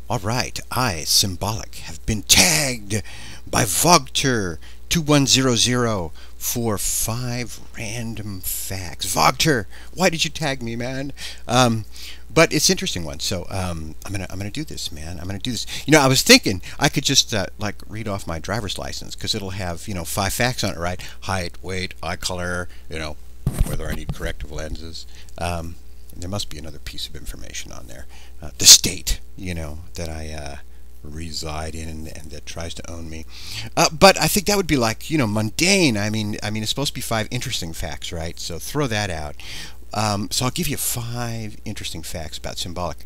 Alright, I, Cimbolic, have been tagged by Vogter 2100 for 5 random facts. Vogter, why did you tag me, man? But it's an interesting one, so I'm gonna do this, man. I'm gonna do this. You know, I was thinking I could just like read off my driver's license because it'll have 5 facts on it, right? Height, weight, eye color, whether I need corrective lenses. And there must be another piece of information on there. The state, that I reside in and that tries to own me. But I think that would be like, mundane. I mean, it's supposed to be 5 interesting facts, right? So throw that out. So I'll give you 5 interesting facts about Cimbolic.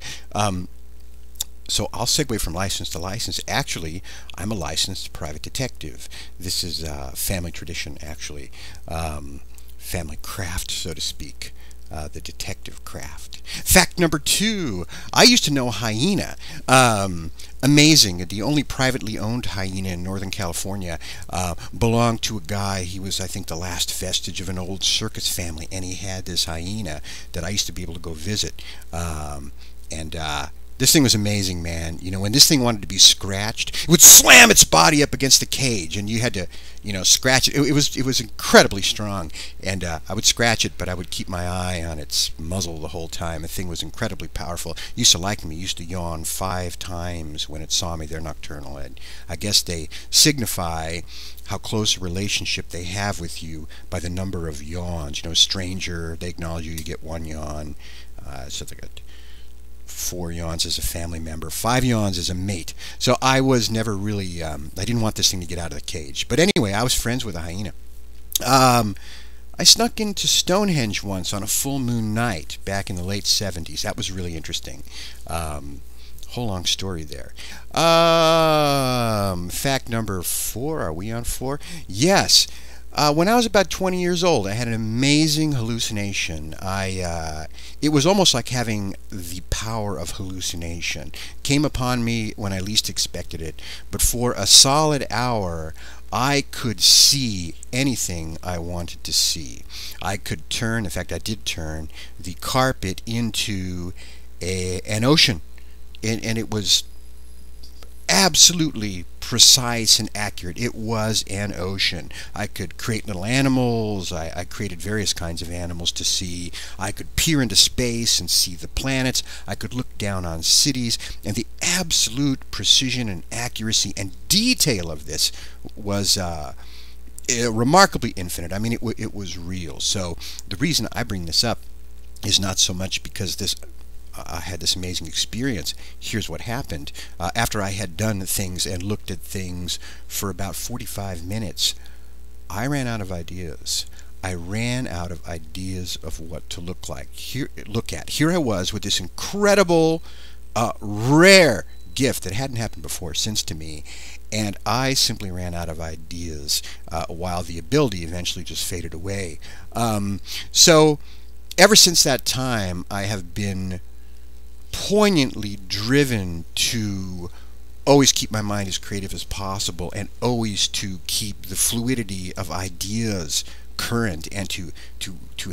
So I'll segue from license to license. Actually, I'm a licensed private detective. This is family tradition, actually. Family craft, so to speak. The detective craft. Fact number 2. I used to know a hyena. Amazing. The only privately owned hyena in Northern California belonged to a guy. He was, I think, the last vestige of an old circus family, and he had this hyena that I used to be able to go visit. This thing was amazing, man. When this thing wanted to be scratched, it would slam its body up against the cage, and you had to, scratch it. It was incredibly strong, and I would scratch it, but I would keep my eye on its muzzle the whole time. The thing was incredibly powerful. It used to like me. It used to yawn 5 times when it saw me. They're nocturnal, and I guess they signify how close a relationship they have with you by the number of yawns. A stranger, they acknowledge you, you get 1 yawn. So they got 4 yawns as a family member, 5 yawns as a mate. So I was never really, I didn't want this thing to get out of the cage. But anyway, I was friends with a hyena. I snuck into Stonehenge once on a full moon night back in the late 70s. That was really interesting. Whole long story there. Fact number 4. Are we on 4? Yes. When I was about 20 years old, I had an amazing hallucination. It was almost like having the power of hallucination. It came upon me when I least expected it. But for a solid hour, I could see anything I wanted to see. I could turn, in fact, I did turn the carpet into an ocean. And it was absolutely precise and accurate. It was an ocean. I could create little animals. I created various kinds of animals to see. I could peer into space and see the planets. I could look down on cities. And the absolute precision and accuracy and detail of this was remarkably infinite. I mean, it was real. So the reason I bring this up is not so much because I had this amazing experience. Here's what happened. After I had done things and looked at things for about 45 minutes, I ran out of ideas. I ran out of ideas of what to look at. Here I was with this incredible, rare gift that hadn't happened before since to me, and I simply ran out of ideas while the ability eventually just faded away. So ever since that time, I have been poignantly driven to always keep my mind as creative as possible and always to keep the fluidity of ideas current and to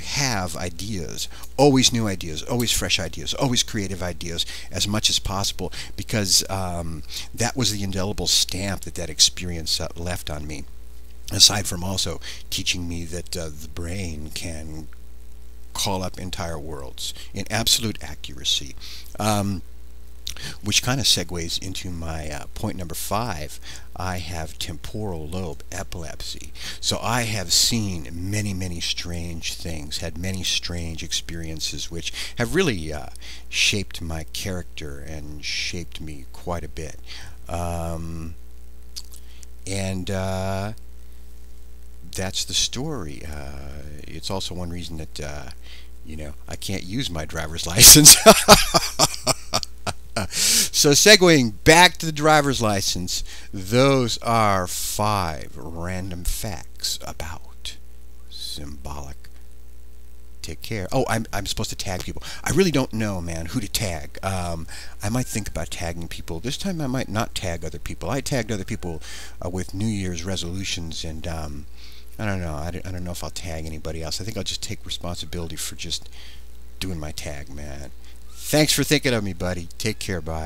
have ideas, always new ideas, always fresh ideas, always creative ideas as much as possible, because that was the indelible stamp that experience left on me, aside from also teaching me that the brain can call up entire worlds in absolute accuracy, which kind of segues into my point number 5. I have temporal lobe epilepsy, so I have seen many strange things, had many strange experiences, which have really shaped my character and shaped me quite a bit. That's the story. It's also one reason that I can't use my driver's license. So segueing back to the driver's license, those are 5 random facts about Cimbolic. Take care. Oh, I'm supposed to tag people. I really don't know, man, who to tag. I might think about tagging people. This time I might not tag other people. I tagged other people with New Year's resolutions, and I don't know. I don't know if I'll tag anybody else. I think I'll just take responsibility for just doing my tag, man. Thanks for thinking of me, buddy. Take care. Bye.